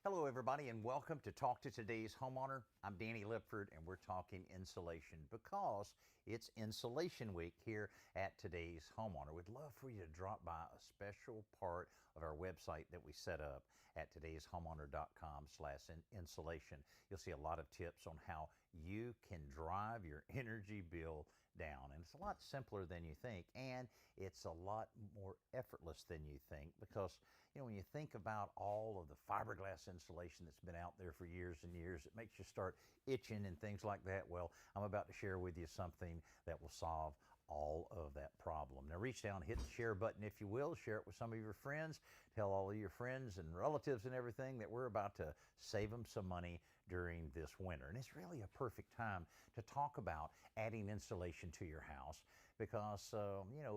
Hello, everybody, and welcome to Talk to Today's Homeowner. I'm Danny Lipford, and we're talking insulation because it's Insulation Week here at Today's Homeowner. We'd love for you to drop by a special part of our website that we set up at todayshomeowner.com/insulation. You'll see a lot of tips on how you can drive your energy bill down. And it's a lot simpler than you think, and it's a lot more effortless than you think because, when you think about all of the fiberglass insulation that's been out there for years and years, it makes you start itching and things like that. Well, I'm about to share with you something that will solve all of that problem. Now reach down, hit the share button if you will, share it with some of your friends, tell all of your friends and relatives and everything that we're about to save them some money during this winter. And it's really a perfect time to talk about adding insulation to your house because,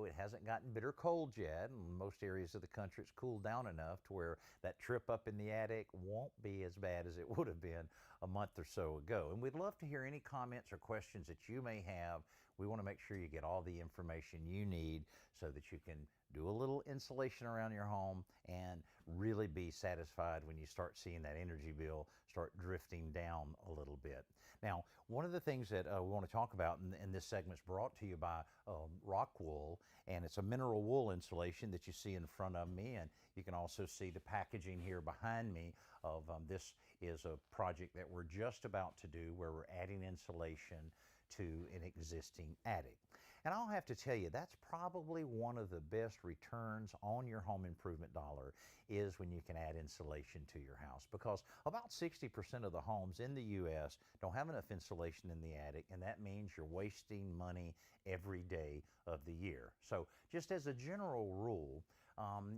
it hasn't gotten bitter cold yet. In most areas of the country, it's cooled down enough to where that trip up in the attic won't be as bad as it would have been a month or so ago. And we'd love to hear any comments or questions that you may have. We want to make sure you get all the information you need so that you can do a little insulation around your home and really be satisfied when you start seeing that energy bill start drifting down a little bit. Now, one of the things that we want to talk about in this segment is brought to you by Rock Wool, and it's a mineral wool insulation that you see in front of me, and you can also see the packaging here behind me of this is a project that we're just about to do where we're adding insulation to an existing attic. And I'll have to tell you, that's probably one of the best returns on your home improvement dollar is when you can add insulation to your house, because about 60% of the homes in the U.S. don't have enough insulation in the attic, and that means you're wasting money every day of the year. So just as a general rule,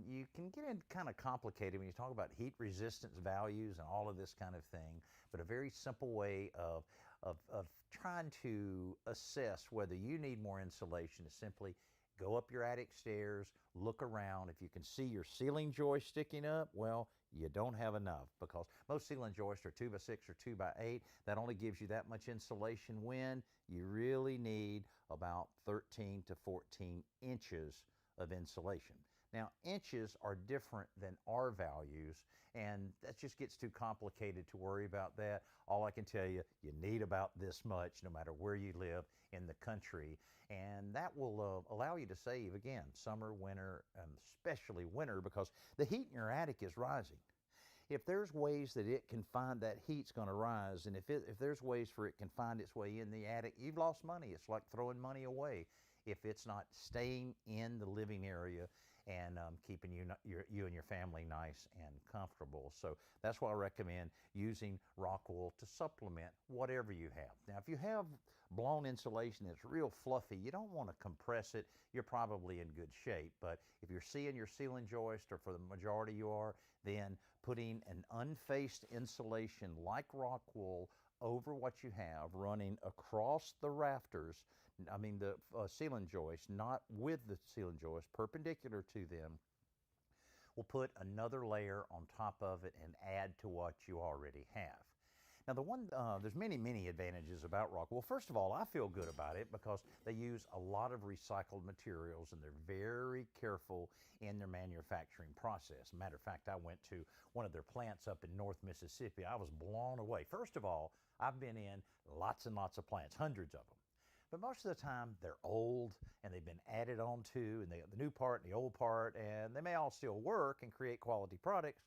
you can get in kind of complicated when you talk about heat resistance values and all of this kind of thing, but a very simple way of trying to assess whether you need more insulation is simply go up your attic stairs, look around. If you can see your ceiling joist sticking up, well, you don't have enough, because most ceiling joists are 2x6 or 2x8. That only gives you that much insulation when you really need about 13 to 14 inches of insulation. Now, inches are different than R values, and that just gets too complicated to worry about that. All I can tell you, you need about this much no matter where you live in the country, and that will allow you to save, again, summer, winter, and especially winter, because the heat in your attic is rising. If there's ways that it can find, that heat's going to rise, and if there's ways for it can find its way in the attic, you've lost money. It's like throwing money away if it's not staying in the living area and keeping you and your family nice and comfortable. So that's why I recommend using rock wool to supplement whatever you have. Now, if you have blown insulation that's real fluffy, you don't want to compress it. You're probably in good shape. But if you're seeing your ceiling joist, or for the majority you are, then putting an unfaced insulation like rock wool over what you have running across the rafters, the ceiling joist, not with the ceiling joist, perpendicular to them, will put another layer on top of it and add to what you already have. Now, there's many advantages about rock wool. First of all, I feel good about it because they use a lot of recycled materials and they're very careful in their manufacturing process. Matter of fact, I went to one of their plants up in North Mississippi. I was blown away. First of all, I've been in lots and lots of plants, hundreds of them. But most of the time, they're old and they've been added on to, and they got the new part and the old part, and they may all still work and create quality products.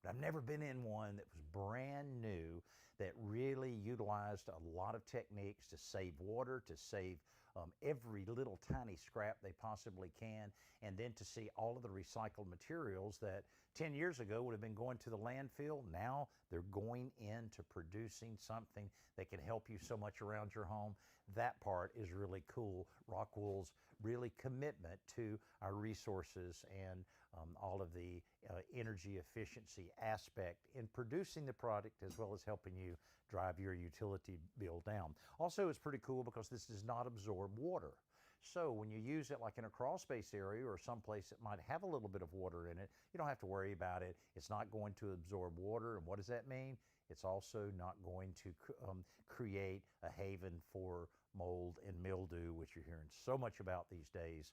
But I've never been in one that was brand new, that really utilized a lot of techniques to save water, to save every little tiny scrap they possibly can, and then to see all of the recycled materials that 10 years ago would have been going to the landfill. Now they're going into producing something that can help you so much around your home. That part is really cool. Rock wool's really commitment to our resources and all of the energy efficiency aspect in producing the product, as well as helping you drive your utility bill down. Also, it's pretty cool because this does not absorb water. So when you use it like in a crawl space area or someplace that might have a little bit of water in it, you don't have to worry about it. It's not going to absorb water. And what does that mean? It's also not going to create a haven for mold and mildew, which you're hearing so much about these days.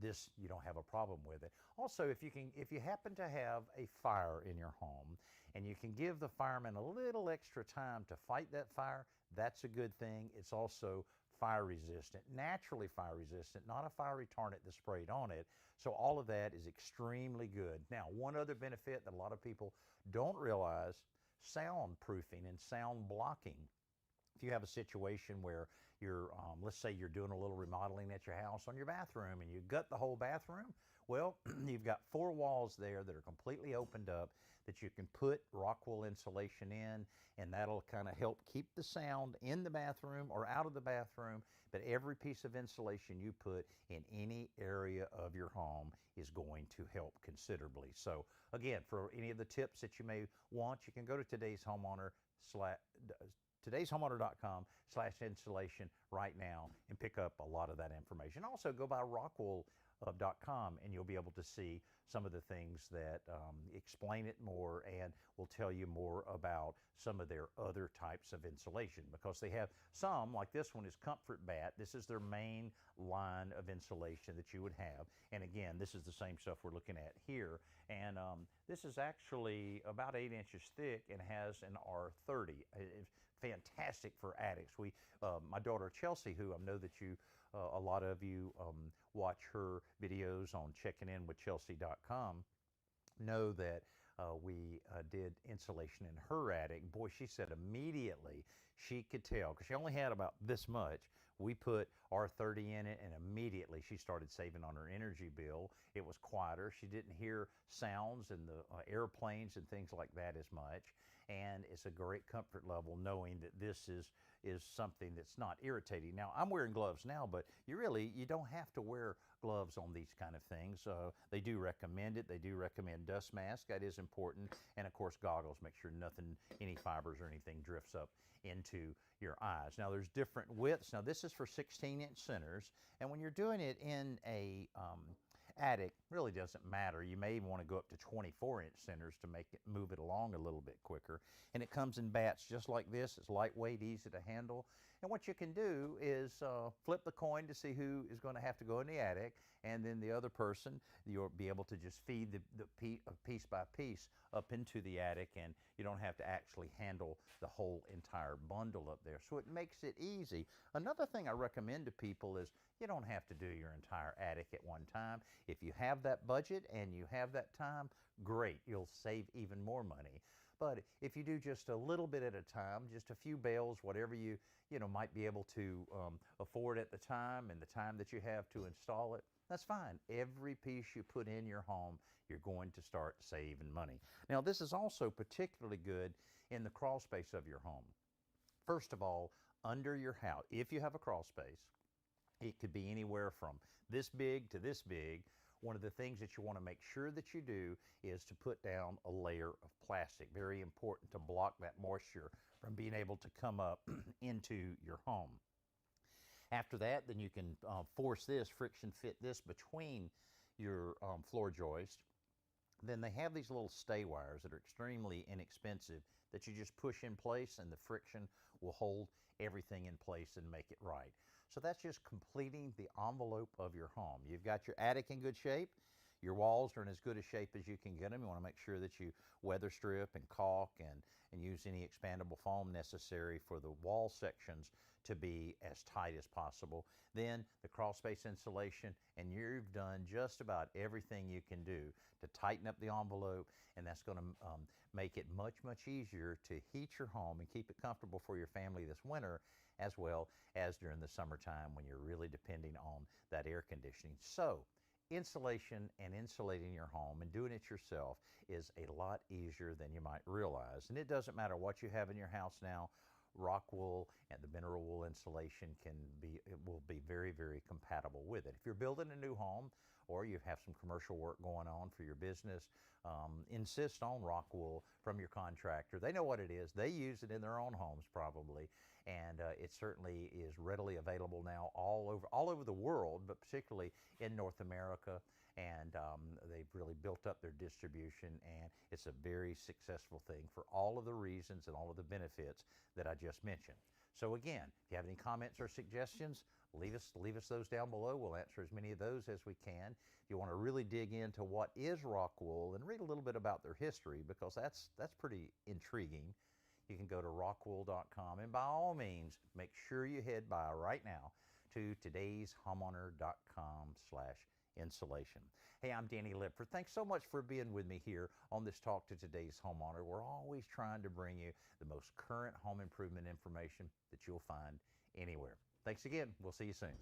this, you don't have a problem with it. Also, if you happen to have a fire in your home and you can give the firemen a little extra time to fight that fire, that's a good thing. It's also fire resistant, naturally fire resistant, not a fire retardant that's sprayed on it. So all of that is extremely good. Now, one other benefit that a lot of people don't realize, soundproofing and sound blocking. If you have a situation where let's say you're doing a little remodeling at your house on your bathroom and you gut the whole bathroom, well, you've got 4 walls there that are completely opened up that you can put rock wool insulation in, and that'll kind of help keep the sound in the bathroom or out of the bathroom. But every piece of insulation you put in any area of your home is going to help considerably. So again, for any of the tips that you may want, you can go to today'shomeowner.com/installation right now and pick up a lot of that information. Also, go by rockwool.com and you'll be able to see some of the things that explain it more and will tell you more about some of their other types of insulation, because they have some, like this one is Comfort Bat. This is their main line of insulation that you would have. And again, this is the same stuff we're looking at here. And this is actually about 8 inches thick and has an R30. It's fantastic for attics. My daughter Chelsea, who I know that a lot of you watch her videos on checkinginwithchelsea.com, know that we did insulation in her attic. Boy, she said immediately she could tell, because she only had about this much. We put R30 in it, and immediately she started saving on her energy bill. It was quieter. She didn't hear sounds and the airplanes and things like that as much. And it's a great comfort level knowing that this is something that's not irritating. Now, I'm wearing gloves now, but you don't have to wear gloves on these kind of things. They do recommend it. They do recommend dust mask. That is important. And of course, goggles. Make sure any fibers or anything drifts up into your eyes. Now, there's different widths. Now, this is for 16-inch centers. And when you're doing it in a attic, really doesn't matter. You may even want to go up to 24-inch centers to move it along a little bit quicker. And it comes in bats just like this. It's lightweight, easy to handle. And what you can do is flip the coin to see who is going to have to go in the attic, and then the other person, you'll be able to just feed the piece by piece up into the attic, and you don't have to actually handle the whole entire bundle up there. So it makes it easy. Another thing I recommend to people is you don't have to do your entire attic at one time. If you have that budget and you have that time, great. You'll save even more money. But if you do just a little bit at a time, just a few bales, whatever you might be able to afford at the time and the time that you have to install it, that's fine. Every piece you put in your home, you're going to start saving money. Now, this is also particularly good in the crawl space of your home. First of all, under your house, if you have a crawl space, it could be anywhere from this big to this big. One of the things that you want to make sure that you do is to put down a layer of plastic. Very important to block that moisture from being able to come up into your home. After that, then you can friction fit this between your floor joist. Then they have these little stay wires that are extremely inexpensive that you just push in place, and the friction will hold everything in place and make it right. So that's just completing the envelope of your home. You've got your attic in good shape. Your walls are in as good a shape as you can get them. You want to make sure that you weather strip and caulk and use any expandable foam necessary for the wall sections to be as tight as possible. Then the crawl space insulation, and you've done just about everything you can do to tighten up the envelope, and that's going to make it much, much easier to heat your home and keep it comfortable for your family this winter, as well as during the summertime when you're really depending on that air conditioning. So insulation and insulating your home and doing it yourself is a lot easier than you might realize. And it doesn't matter what you have in your house now. Rock wool and the mineral wool insulation will be very, very compatible with it. If you're building a new home or you have some commercial work going on for your business, insist on rock wool from your contractor. They know what it is. They use it in their own homes probably, and it certainly is readily available now all over the world, but particularly in North America. And they've really built up their distribution, and it's a very successful thing for all of the reasons and all of the benefits that I just mentioned. So again, if you have any comments or suggestions, leave us those down below. We'll answer as many of those as we can. If you want to really dig into what is rock wool and read a little bit about their history, because that's pretty intriguing, you can go to rockwool.com, and by all means, make sure you head by right now to todayshomeowner.com/insulation. Hey, I'm Danny Lipford. Thanks so much for being with me here on this Talk to Today's Homeowner. We're always trying to bring you the most current home improvement information that you'll find anywhere. Thanks again. We'll see you soon.